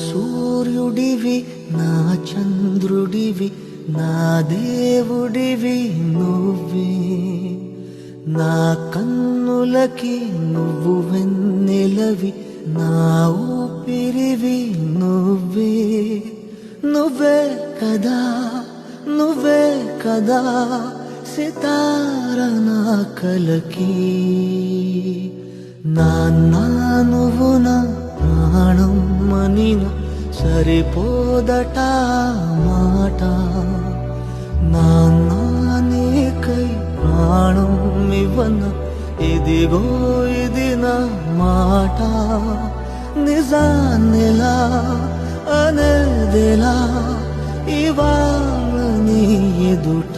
సూర్యుడివి నా చంద్రుడివి నా దేవుడివి నువ్వే నా కన్నులకి నువ్వు వెన్నెలవి నా ఊపిరివి నువ్వే నువ్వే కదా నువ్వే కదా సితార నా కలకి నాన్నా నువ్వు నా ప్రాణం మనిన సరిపోదట మాట నాన్నా నీకై ప్రాణం ఇవ్వన ఇదిగో ఇది నా మాట నిజాన్నిలా అనేదిలా ఇవాళ నీ ఎదుట